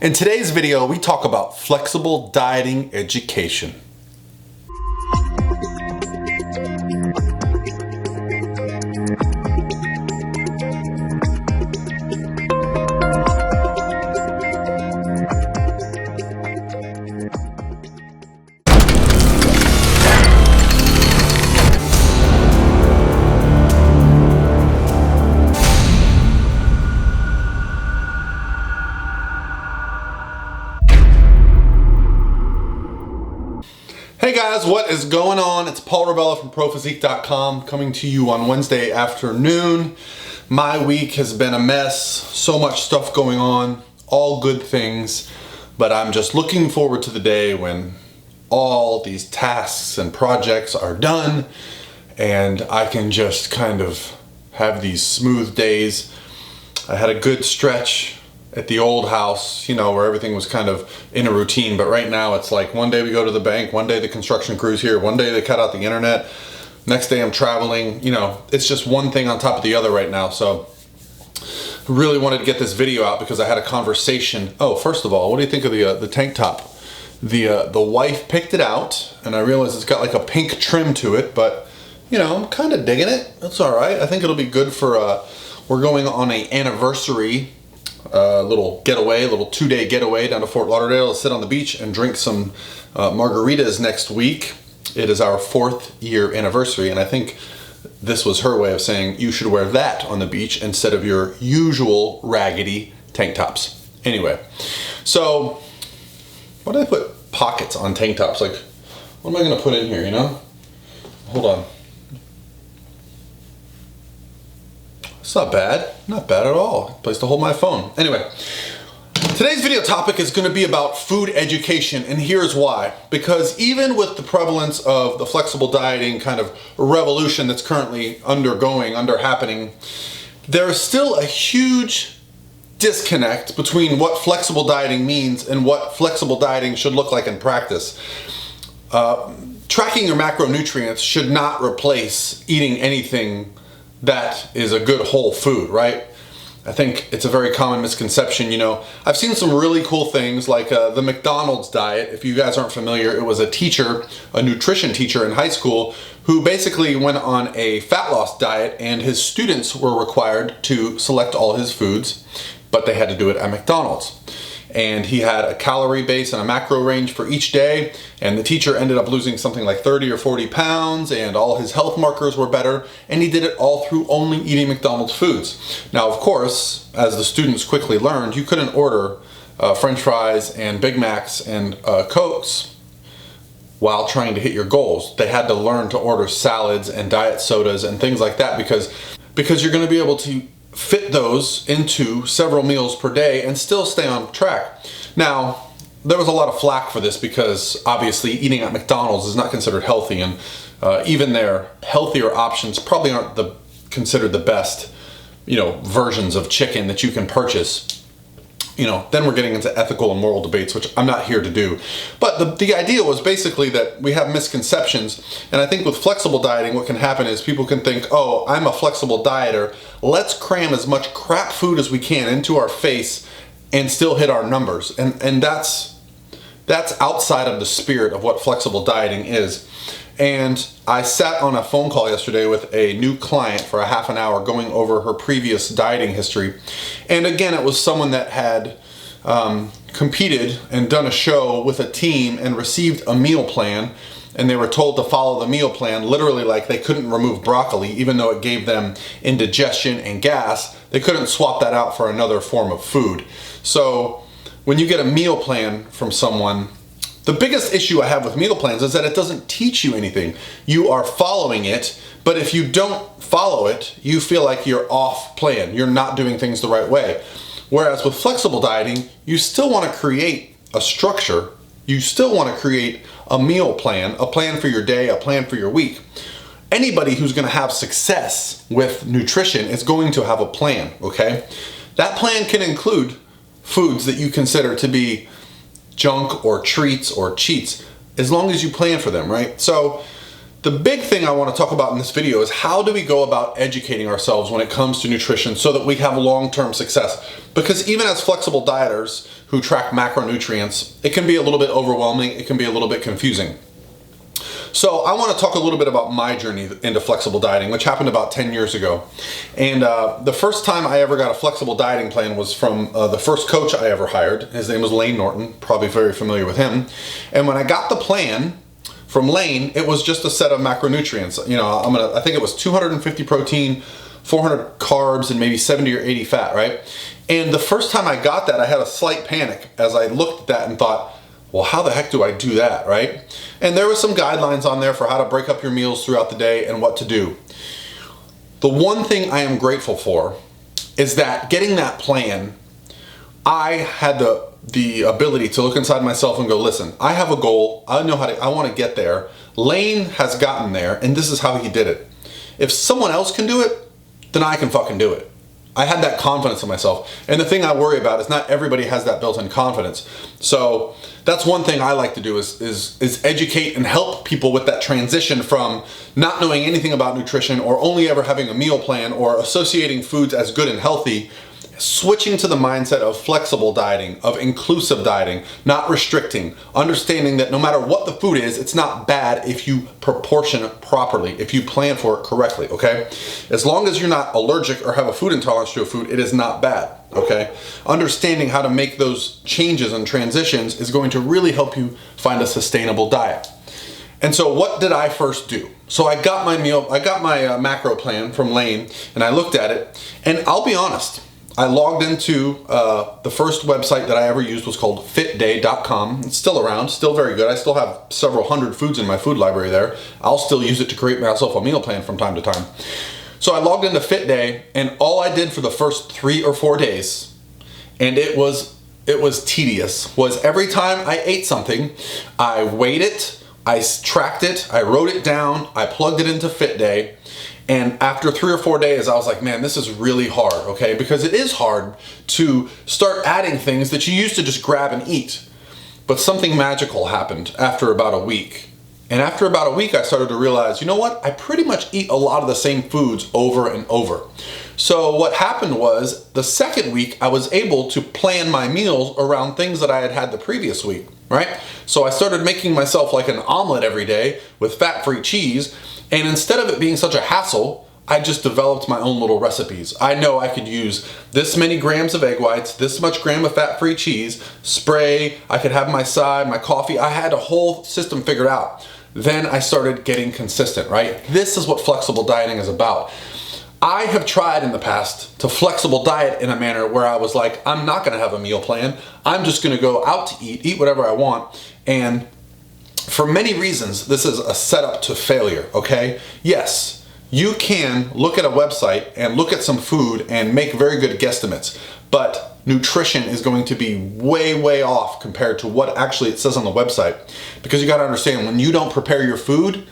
In today's video, we talk about flexible dieting education. Hey guys, what is going on? It's Paul Revelia from ProPhysique.com coming to you on Wednesday afternoon. My week has been a mess, so much stuff going on, all good things, but I'm just looking forward to the day when all these tasks and projects are done and I can just kind of have these smooth days. I had a good stretch at the old house, you know, where everything was kind of in a routine, but right now it's like one day we go to the bank, one day the construction crew's here, one day they cut out the internet, next day I'm traveling, you know, it's just one thing on top of the other right now. So I really wanted to get this video out because I had a conversation. Oh, first of all, what do you think of the tank top? The wife picked it out and I realized it's got like a pink trim to it, but you know, I'm kind of digging it. That's all right. I think it'll be good for, we're going on an anniversary little getaway, little 2-day getaway down to Fort Lauderdale to sit on the beach and drink some margaritas next week. It is our 4th year anniversary, and I think this was her way of saying you should wear that on the beach instead of your usual raggedy tank tops. Anyway, so why do I put pockets on tank tops? Like, what am I gonna put in here, you know? Hold on. It's not bad at all. Place to hold my phone. Anyway, today's video topic is going to be about food education, and here's why. Because even with the prevalence of the flexible dieting kind of revolution that's currently happening, there's still a huge disconnect between what flexible dieting means and what flexible dieting should look like in practice. Tracking your macronutrients should not replace eating anything that is a good whole food, right? I think it's a very common misconception. You know, I've seen some really cool things like the McDonald's diet. If you guys aren't familiar, it was a nutrition teacher in high school who basically went on a fat loss diet, and his students were required to select all his foods, but they had to do it at McDonald's. And he had a calorie base and a macro range for each day, and the teacher ended up losing something like 30 or 40 pounds, and all his health markers were better, and he did it all through only eating McDonald's foods. Now, of course, as the students quickly learned, you couldn't order French fries and Big Macs and Cokes while trying to hit your goals. They had to learn to order salads and diet sodas and things like that because you're going to be able to fit those into several meals per day and still stay on track. Now, there was a lot of flack for this because obviously eating at McDonald's is not considered healthy, and even their healthier options probably aren't considered the best, you know, versions of chicken that you can purchase. You know, then we're getting into ethical and moral debates, which I'm not here to do. But the idea was basically that we have misconceptions. And I think with flexible dieting, what can happen is people can think, oh, I'm a flexible dieter. Let's cram as much crap food as we can into our face and still hit our numbers. And that's outside of the spirit of what flexible dieting is. And I sat on a phone call yesterday with a new client for a half an hour going over her previous dieting history. And again, it was someone that had competed and done a show with a team and received a meal plan. And they were told to follow the meal plan, literally like they couldn't remove broccoli, even though it gave them indigestion and gas. They couldn't swap that out for another form of food. So when you get a meal plan from someone, the biggest issue I have with meal plans is that it doesn't teach you anything. You are following it, but if you don't follow it, you feel like you're off plan. You're not doing things the right way. Whereas with flexible dieting, you still want to create a structure. You still want to create a meal plan, a plan for your day, a plan for your week. Anybody who's going to have success with nutrition is going to have a plan, okay? That plan can include foods that you consider to be junk or treats or cheats, as long as you plan for them, right? So the big thing I want to talk about in this video is how do we go about educating ourselves when it comes to nutrition so that we have long-term success? Because even as flexible dieters, who track macronutrients, it can be a little bit overwhelming. It can be a little bit confusing. So I want to talk a little bit about my journey into flexible dieting, which happened about 10 years ago. And the first time I ever got a flexible dieting plan was from the first coach I ever hired. His name was Lane Norton, probably very familiar with him. And when I got the plan from Lane, it was just a set of macronutrients. You know, I think it was 250 protein, 400 carbs, and maybe 70 or 80 fat, right? And the first time I got that, I had a slight panic as I looked at that and thought, well, how the heck do I do that, right? And there were some guidelines on there for how to break up your meals throughout the day and what to do. The one thing I am grateful for is that getting that plan, I had the ability to look inside myself and go, listen, I have a goal. I know I want to get there. Lane has gotten there, and this is how he did it. If someone else can do it, then I can fucking do it. I had that confidence in myself. And the thing I worry about is not everybody has that built-in confidence. So that's one thing I like to do is educate and help people with that transition from not knowing anything about nutrition or only ever having a meal plan or associating foods as good and healthy, switching to the mindset of flexible dieting, of inclusive dieting, not restricting, understanding that no matter what the food is, it's not bad if you proportion it properly, if you plan for it correctly, okay? As long as you're not allergic or have a food intolerance to a food, it is not bad, okay? Understanding how to make those changes and transitions is going to really help you find a sustainable diet. And so what did I first do? So I got my macro plan from Lane, and I looked at it, and I'll be honest, I logged into the first website that I ever used was called fitday.com. It's still around, still very good. I still have several hundred foods in my food library there. I'll still use it to create myself a meal plan from time to time. So I logged into FitDay, and all I did for the first 3 or 4 days, and it was tedious, was every time I ate something, I weighed it, I tracked it, I wrote it down, I plugged it into FitDay. And after 3 or 4 days, I was like, man, this is really hard, okay? Because it is hard to start adding things that you used to just grab and eat. But something magical happened after about a week. And after about a week, I started to realize, you know what? I pretty much eat a lot of the same foods over and over. So what happened was, the second week, I was able to plan my meals around things that I had had the previous week, right? So I started making myself like an omelet every day with fat-free cheese. And instead of it being such a hassle, I just developed my own little recipes. I know I could use this many grams of egg whites, this much gram of fat-free cheese, spray, I could have my side, my coffee. I had a whole system figured out. Then I started getting consistent, right? This is what flexible dieting is about. I have tried in the past to flexible diet in a manner where I was like, I'm not gonna have a meal plan. I'm just gonna go out to eat whatever I want. And for many reasons, this is a setup to failure, okay? Yes, you can look at a website and look at some food and make very good guesstimates, but nutrition is going to be way, way off compared to what actually it says on the website. Because you gotta understand, when you don't prepare your food,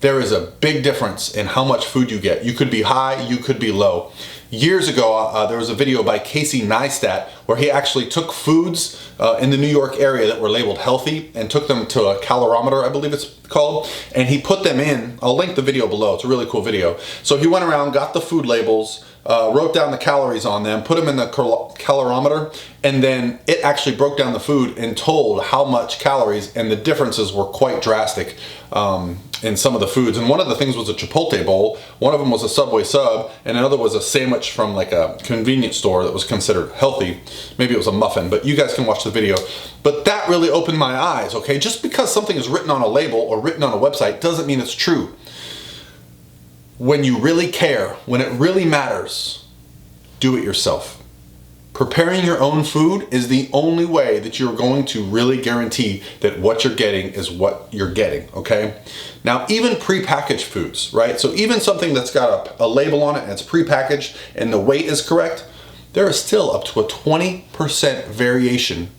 there is a big difference in how much food you get. You could be high, you could be low. Years ago, there was a video by Casey Neistat where he actually took foods in the New York area that were labeled healthy and took them to a calorimeter, I believe it's called, and he put them in. I'll link the video below. It's a really cool video. So he went around, got the food labels, wrote down the calories on them, put them in the calorimeter, and then it actually broke down the food and told how much calories, and the differences were quite drastic in some of the foods. And one of the things was a Chipotle bowl, one of them was a Subway sub, and another was a sandwich from like a convenience store that was considered healthy. Maybe it was a muffin, but you guys can watch the video. But that really opened my eyes, okay? Just because something is written on a label or written on a website doesn't mean it's true. When you really care, when it really matters, do it yourself. Preparing your own food is the only way that you're going to really guarantee that what you're getting is what you're getting, okay? Now, even prepackaged foods, right? So even something that's got a label on it and it's prepackaged and the weight is correct, there is still up to a 20% variation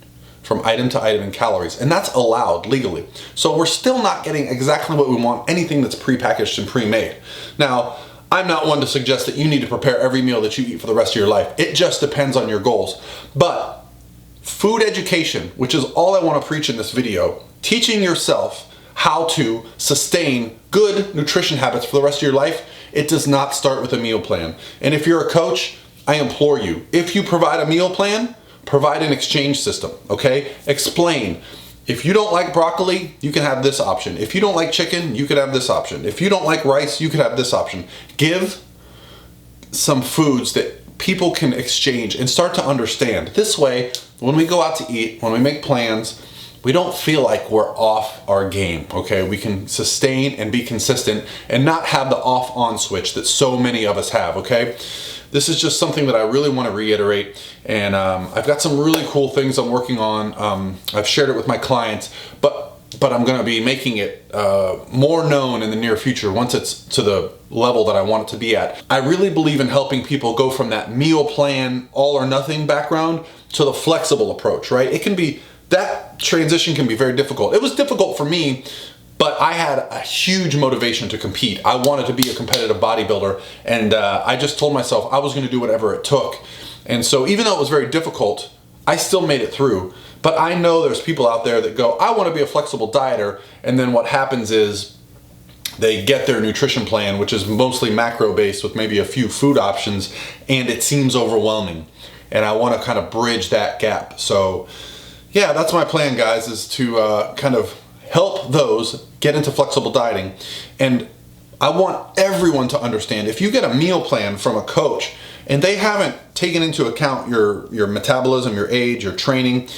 from item to item in calories, and that's allowed legally. So we're still not getting exactly what we want, anything that's prepackaged and pre-made. Now, I'm not one to suggest that you need to prepare every meal that you eat for the rest of your life. It just depends on your goals. But food education, which is all I want to preach in this video, teaching yourself how to sustain good nutrition habits for the rest of your life, it does not start with a meal plan. And if you're a coach, I implore you, if you provide a meal plan, Provide an exchange system, okay? Explain. If you don't like broccoli, you can have this option. If you don't like chicken, you could have this option. If you don't like rice, you could have this option. Give some foods that people can exchange and start to understand. This way, when we go out to eat, when we make plans, we don't feel like we're off our game, okay? We can sustain and be consistent and not have the off-on switch that so many of us have, okay? This is just something that I really want to reiterate, and I've got some really cool things I'm working on. I've shared it with my clients, but I'm going to be making it more known in the near future once it's to the level that I want it to be at. I really believe in helping people go from that meal plan, all or nothing background to the flexible approach, right? It can be, that transition can be very difficult. It was difficult for me, but I had a huge motivation to compete. I wanted to be a competitive bodybuilder, and I just told myself I was going to do whatever it took. And so even though it was very difficult, I still made it through. But I know there's people out there that go, I want to be a flexible dieter, and then what happens is they get their nutrition plan, which is mostly macro-based with maybe a few food options, and it seems overwhelming. And I want to kind of bridge that gap. So yeah, that's my plan, guys, is to kind of help those get into flexible dieting. And I want everyone to understand, if you get a meal plan from a coach and they haven't taken into account your metabolism, your age, your training,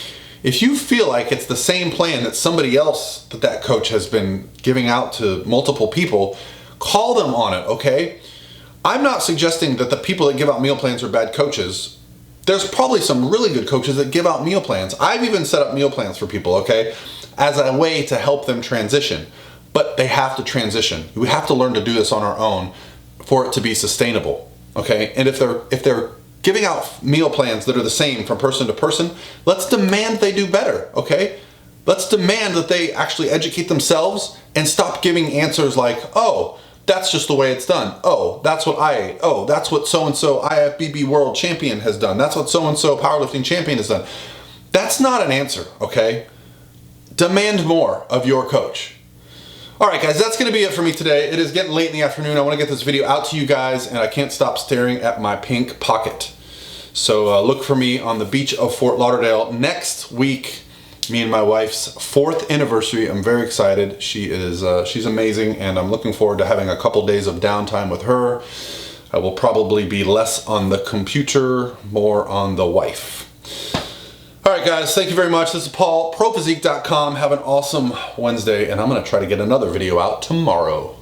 if you feel like it's the same plan that somebody else, that coach has been giving out to multiple people, call them on it, okay? I'm not suggesting that the people that give out meal plans are bad coaches. There's probably some really good coaches that give out meal plans. I've even set up meal plans for people, okay, as a way to help them transition. But they have to transition. We have to learn to do this on our own for it to be sustainable, okay? And if they're giving out meal plans that are the same from person to person, let's demand they do better, okay? Let's demand that they actually educate themselves and stop giving answers like, oh, that's just the way it's done. Oh, that's what I ate. Oh, that's what so-and-so IFBB world champion has done. That's what so-and-so powerlifting champion has done. That's not an answer, okay? Demand more of your coach. All right, guys, that's going to be it for me today. It is getting late in the afternoon. I want to get this video out to you guys, and I can't stop staring at my pink pocket. So look for me on the beach of Fort Lauderdale next week. Me and my wife's 4th anniversary. I'm very excited. She's amazing, and I'm looking forward to having a couple days of downtime with her. I will probably be less on the computer, more on the wife. All right, guys, thank you very much. This is Paul, prophysique.com. Have an awesome Wednesday, and I'm going to try to get another video out tomorrow.